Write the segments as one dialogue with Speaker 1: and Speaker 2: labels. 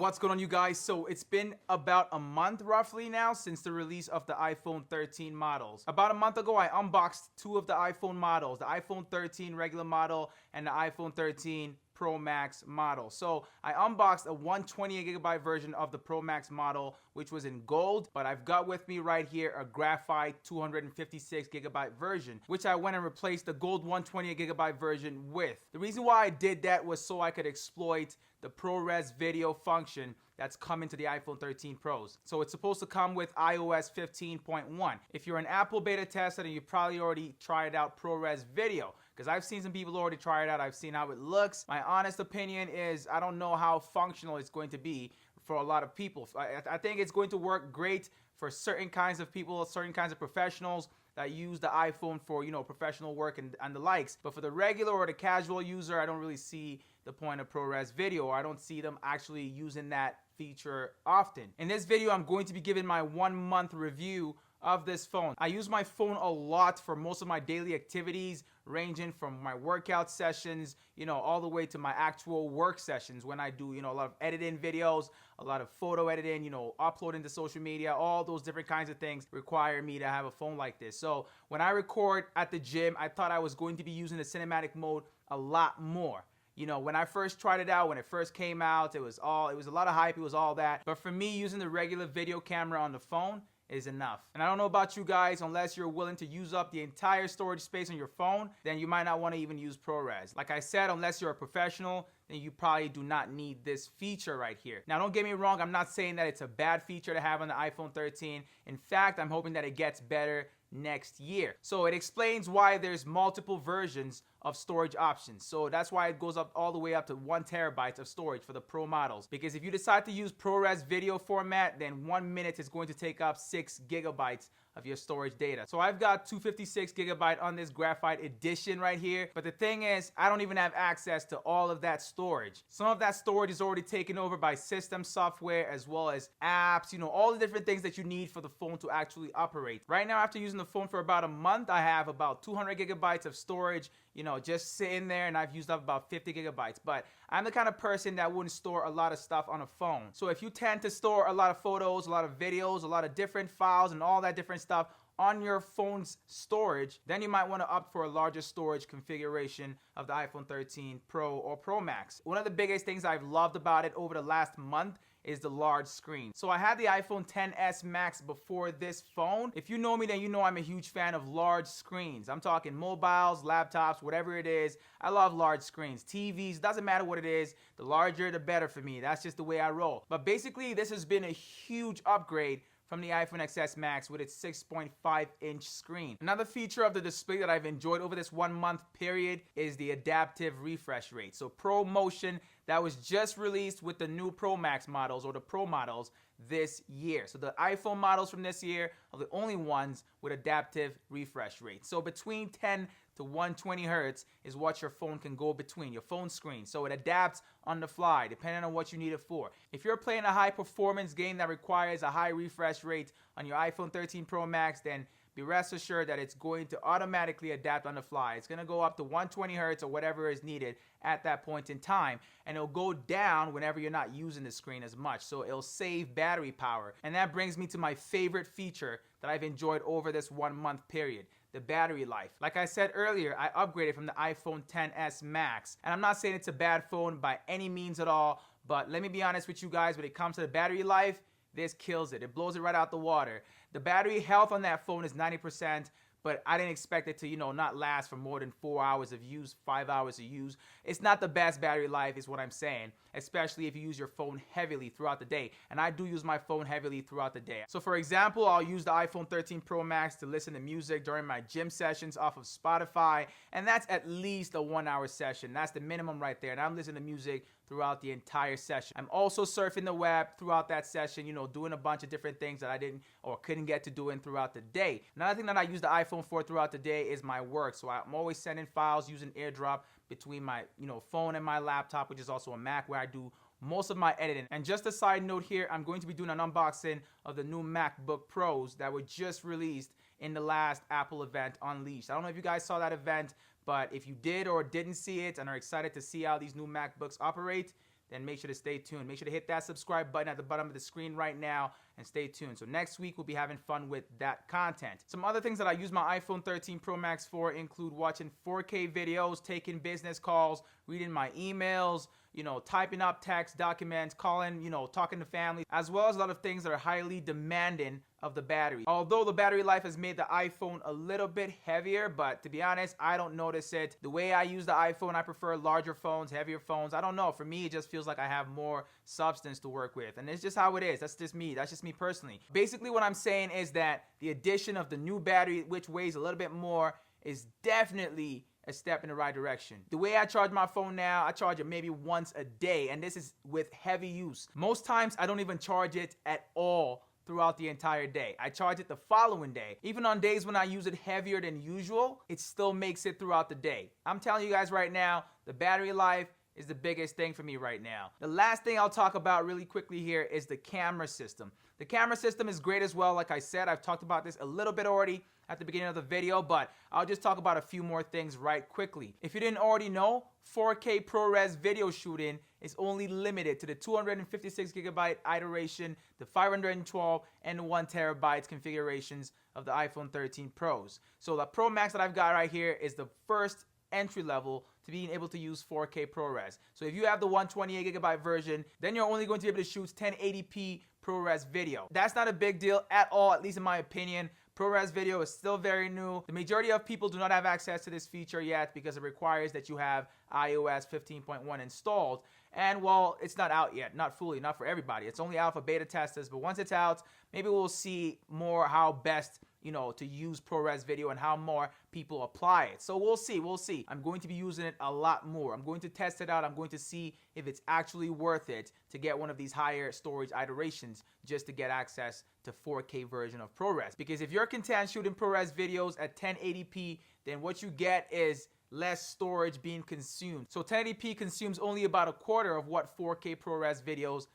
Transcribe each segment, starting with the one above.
Speaker 1: What's going on, you guys? So it's been about a month roughly now since the release of the iPhone 13 models. About a month ago, I unboxed two of the iPhone models, the iPhone 13 regular model and the iPhone 13 Pro Max model. So I unboxed a 128GB version of the Pro Max model, which was in gold, but I've got with me right here a graphite 256GB version, which I went and replaced the gold 128GB version with. The reason why I did that was so I could exploit the Prores video function that's coming to the iPhone 13 Pros. So it's supposed to come with iOS 15.1. If you're an Apple beta tester, then you probably already tried out Prores video, because I've seen some people already try it out. I've seen how it looks. My honest opinion is I don't know how functional it's going to be for a lot of people. I think it's going to work great for certain kinds of people, certain kinds of professionals that use the iPhone for, professional work and the likes. But for the regular or the casual user, I don't really see the point of Prores video. I don't see them actually using that feature often. In this video, I'm going to be giving my 1 month review of this phone. I use my phone a lot for most of my daily activities, ranging from my workout sessions, all the way to my actual work sessions when I do, a lot of editing videos, a lot of photo editing, uploading to social media. All those different kinds of things require me to have a phone like this. So when I record at the gym, I thought I was going to be using the cinematic mode a lot more. When I first tried it out, when it first came out, it was a lot of hype, it was all that. But for me, using the regular video camera on the phone is enough. And I don't know about you guys, unless you're willing to use up the entire storage space on your phone, then you might not want to even use ProRes. Like I said, unless you're a professional, then you probably do not need this feature right here. Now, don't get me wrong, I'm not saying that it's a bad feature to have on the iPhone 13. In fact, I'm hoping that it gets better next year. So it explains why there's multiple versions of storage options. So that's why it goes up all the way up to 1 terabyte of storage for the Pro models. Because if you decide to use ProRes video format, then 1 minute is going to take up 6 gigabytes of your storage data. So I've got 256GB on this graphite edition right here. But the thing is, I don't even have access to all of that storage. Some of that storage is already taken over by system software as well as apps, all the different things that you need for the phone to actually operate. Right now, after using the phone for about a month, I have about 200GB of storage, just sitting there, and I've used up about 50GB. But I'm the kind of person that wouldn't store a lot of stuff on a phone. So if you tend to store a lot of photos, a lot of videos, a lot of different files and all that different stuff on your phone's storage, then you might want to opt for a larger storage configuration of the iPhone 13 Pro or Pro Max. One of the biggest things I've loved about it over the last month is the large screen. So I had the iPhone XS Max before this phone. If you know me, then you know I'm a huge fan of large screens. I'm talking mobiles, laptops, whatever it is. I love large screens. TVs, doesn't matter what it is. The larger, the better for me. That's just the way I roll. But basically, this has been a huge upgrade from the iPhone XS Max with its 6.5-inch screen. Another feature of the display that I've enjoyed over this 1 month period is the adaptive refresh rate. So Pro Motion, that was just released with the new Pro Max models or the Pro models this year. So the iPhone models from this year are the only ones with adaptive refresh rate. So between 10 to 120 hertz is what your phone can go between, your phone screen. So it adapts on the fly, depending on what you need it for. If you're playing a high performance game that requires a high refresh rate on your iPhone 13 Pro Max, then be rest assured that it's going to automatically adapt on the fly. It's going to go up to 120 hertz or whatever is needed at that point in time. And it'll go down whenever you're not using the screen as much. So it'll save battery power. And that brings me to my favorite feature that I've enjoyed over this 1 month period, the battery life. Like I said earlier, I upgraded from the iPhone XS Max. And I'm not saying it's a bad phone by any means at all. But let me be honest with you guys, when it comes to the battery life, this kills it. It blows it right out the water. The battery health on that phone is 90%, but I didn't expect it to, not last for more than 4 hours of use, 5 hours of use. It's not the best battery life is what I'm saying, especially if you use your phone heavily throughout the day. And I do use my phone heavily throughout the day. So for example, I'll use the iPhone 13 Pro Max to listen to music during my gym sessions off of Spotify. And that's at least a 1 hour session. That's the minimum right there. And I'm listening to music throughout the entire session. I'm also surfing the web throughout that session, doing a bunch of different things that I didn't or couldn't get to doing throughout the day. Another thing that I use the iPhone for throughout the day is my work. So I'm always sending files using AirDrop between my, phone and my laptop, which is also a Mac, where I do most of my editing. And just a side note here, I'm going to be doing an unboxing of the new MacBook Pros that were just released in the last Apple event, Unleashed. I don't know if you guys saw that event, but if you did or didn't see it and are excited to see how these new MacBooks operate, then make sure to stay tuned. Make sure to hit that subscribe button at the bottom of the screen right now and stay tuned. So next week, we'll be having fun with that content. Some other things that I use my iPhone 13 Pro Max for include watching 4K videos, taking business calls, reading my emails, typing up text, documents, calling, talking to family, as well as a lot of things that are highly demanding of the battery. Although the battery life has made the iPhone a little bit heavier, but to be honest, I don't notice it. The way I use the iPhone, I prefer larger phones, heavier phones. I don't know. For me, it just feels like I have more substance to work with. And it's just how it is. That's just me. That's just me personally. Basically, what I'm saying is that the addition of the new battery, which weighs a little bit more, is definitely a step in the right direction. The way I charge my phone now, I charge it maybe once a day, and this is with heavy use. Most times, I don't even charge it at all throughout the entire day. I charge it the following day. Even on days when I use it heavier than usual, it still makes it throughout the day. I'm telling you guys right now, the battery life is the biggest thing for me right now. The last thing I'll talk about really quickly here is the camera system. The camera system is great as well. Like I said, I've talked about this a little bit already at the beginning of the video, but I'll just talk about a few more things right quickly. If you didn't already know, 4K ProRes video shooting is only limited to the 256 gigabyte iteration, the 512 and the 1 terabyte configurations of the iPhone 13 Pros. So the Pro Max that I've got right here is the first entry level to being able to use 4K ProRes. So if you have the 128 gigabyte version, then you're only going to be able to shoot 1080p ProRes video. That's not a big deal at all, at least in my opinion. ProRes video is still very new. The majority of people do not have access to this feature yet because it requires that you have iOS 15.1 installed. And well, it's not out yet, not fully, not for everybody. It's only out for beta testers, but once it's out, maybe we'll see more how best, to use ProRes video and how more people apply it. So we'll see. I'm going to be using it a lot more. I'm going to test it out. I'm going to see if it's actually worth it to get one of these higher storage iterations just to get access to 4K version of ProRes. Because if you're content shooting ProRes videos at 1080p, then what you get is less storage being consumed. So 1080p consumes only about a quarter of what 4K ProRes videos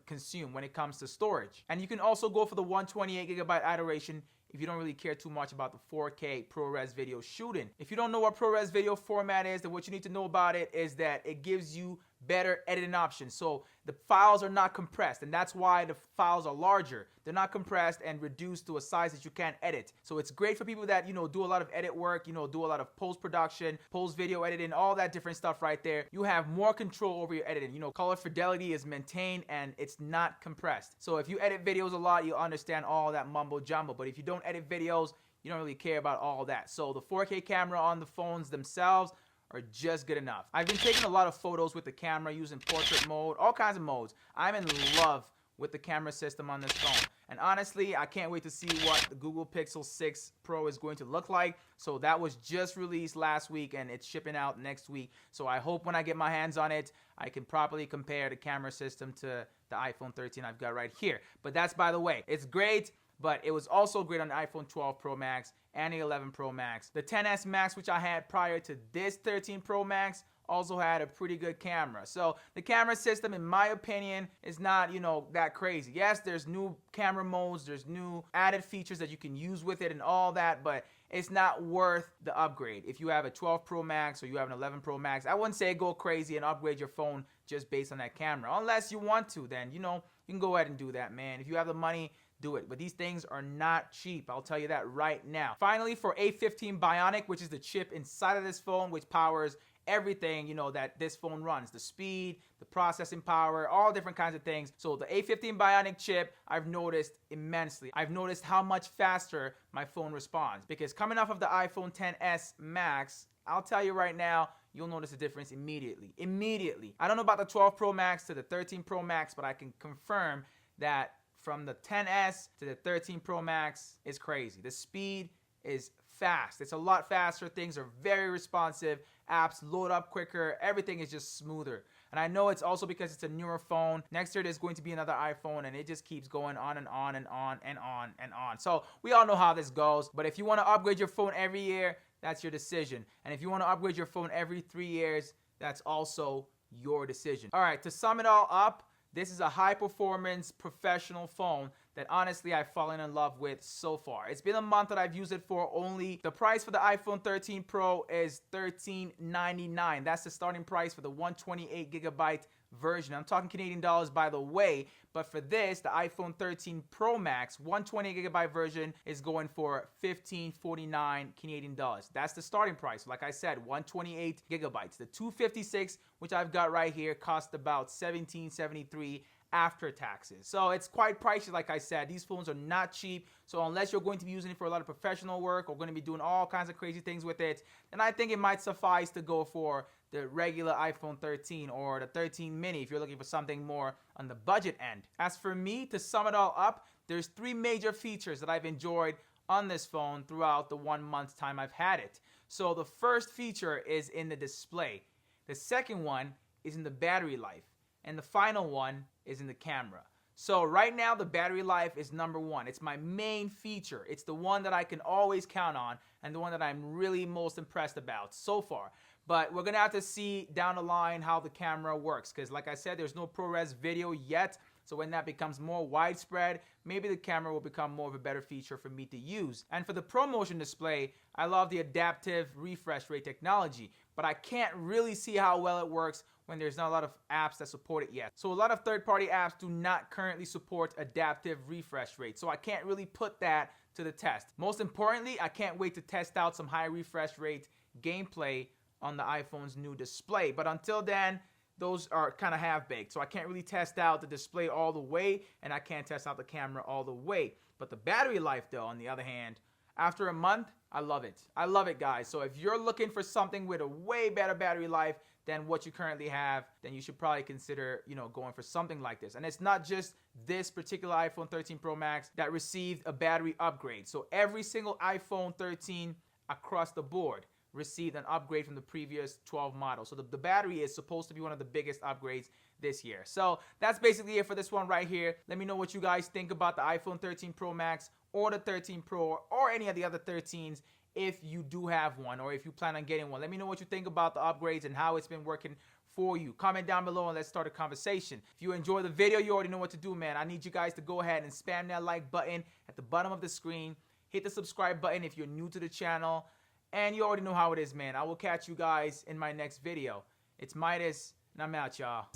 Speaker 1: consume when it comes to storage. And you can also go for the 128 gigabyte iteration if you don't really care too much about the 4K ProRes video shooting. If you don't know what ProRes video format is, then what you need to know about it is that it gives you better editing options. So the files are not compressed, and that's why the files are larger. They're not compressed and reduced to a size that you can't edit. So it's great for people that, do a lot of edit work, do a lot of post-production, post-video editing, all that different stuff right there. You have more control over your editing. Color fidelity is maintained and it's not compressed. So if you edit videos a lot, you'll understand all that mumbo jumbo. But if you don't edit videos, you don't really care about all that. So the 4K camera on the phones themselves are just good enough. I've been taking a lot of photos with the camera using portrait mode, all kinds of modes. I'm in love with the camera system on this phone. And honestly, I can't wait to see what the Google Pixel 6 Pro is going to look like. So that was just released last week and it's shipping out next week. So I hope when I get my hands on it, I can properly compare the camera system to the iPhone 13 I've got right here. But that's by the way. It's great, but it was also great on the iPhone 12 Pro Max and the 11 Pro Max. The XS Max, which I had prior to this 13 Pro Max, also had a pretty good camera. So the camera system, in my opinion, is not, that crazy. Yes, there's new camera modes, there's new added features that you can use with it and all that, but it's not worth the upgrade. If you have a 12 Pro Max or you have an 11 Pro Max, I wouldn't say go crazy and upgrade your phone just based on that camera. Unless you want to, then, you can go ahead and do that, man. If you have the money, do it. But these things are not cheap. I'll tell you that right now. Finally, for A15 Bionic, which is the chip inside of this phone, which powers everything, that this phone runs. The speed, the processing power, all different kinds of things. So the A15 Bionic chip, I've noticed immensely. I've noticed how much faster my phone responds. Because coming off of the iPhone XS Max, I'll tell you right now, you'll notice a difference immediately. Immediately. I don't know about the 12 Pro Max to the 13 Pro Max, but I can confirm that from the XS to the 13 Pro Max is crazy. The speed is fast. It's a lot faster. Things are very responsive. Apps load up quicker. Everything is just smoother. And I know it's also because it's a newer phone. Next year, there's going to be another iPhone, and it just keeps going on and on and on and on and on. So we all know how this goes. But if you want to upgrade your phone every year, that's your decision. And if you want to upgrade your phone every 3 years, that's also your decision. All right, to sum it all up, this is a high-performance professional phone that honestly I've fallen in love with so far. It's been a month that I've used it for only. The price for the iPhone 13 Pro is $13.99. That's the starting price for the 128 gigabyte version. I'm talking Canadian dollars, by the way, but for this, the iPhone 13 Pro Max 128GB version is going for $1549 Canadian dollars. That's the starting price. Like I said, 128 gigabytes. The 256, which I've got right here, cost about $1773 after taxes. So it's quite pricey. Like I said, these phones are not cheap. So unless you're going to be using it for a lot of professional work or going to be doing all kinds of crazy things with it, then I think it might suffice to go for the regular iPhone 13 or the 13 mini if you're looking for something more on the budget end. As for me, to sum it all up, there's 3 major features that I've enjoyed on this phone throughout the 1 month's time I've had it. So the first feature is in the display. The second one is in the battery life. And the final one is in the camera. So right now, the battery life is number 1. It's my main feature. It's the one that I can always count on and the one that I'm really most impressed about so far. But we're going to have to see down the line how the camera works because, like I said, there's no ProRes video yet. So when that becomes more widespread, maybe the camera will become more of a better feature for me to use. And for the ProMotion display, I love the adaptive refresh rate technology, but I can't really see how well it works when there's not a lot of apps that support it yet. So a lot of third-party apps do not currently support adaptive refresh rate, so I can't really put that to the test. Most importantly, I can't wait to test out some high refresh rate gameplay on the iPhone's new display. But until then, those are kind of half-baked, so I can't really test out the display all the way, and I can't test out the camera all the way. But the battery life, though, on the other hand, after a month, I love it. I love it, guys. So if you're looking for something with a way better battery life than what you currently have, then you should probably consider, going for something like this. And it's not just this particular iPhone 13 Pro Max that received a battery upgrade. So every single iPhone 13 across the board received an upgrade from the previous 12 models. So the battery is supposed to be one of the biggest upgrades this year. So that's basically it for this one right here. Let me know what you guys think about the iPhone 13 Pro Max or the 13 Pro or any of the other 13s if you do have one or if you plan on getting one. Let me know what you think about the upgrades and how it's been working for you. Comment down below and let's start a conversation. If you enjoy the video, you already know what to do, man. I need you guys to go ahead and spam that like button at the bottom of the screen. Hit the subscribe button if you're new to the channel. And you already know how it is, man. I will catch you guys in my next video. It's Midas, and I'm out, y'all.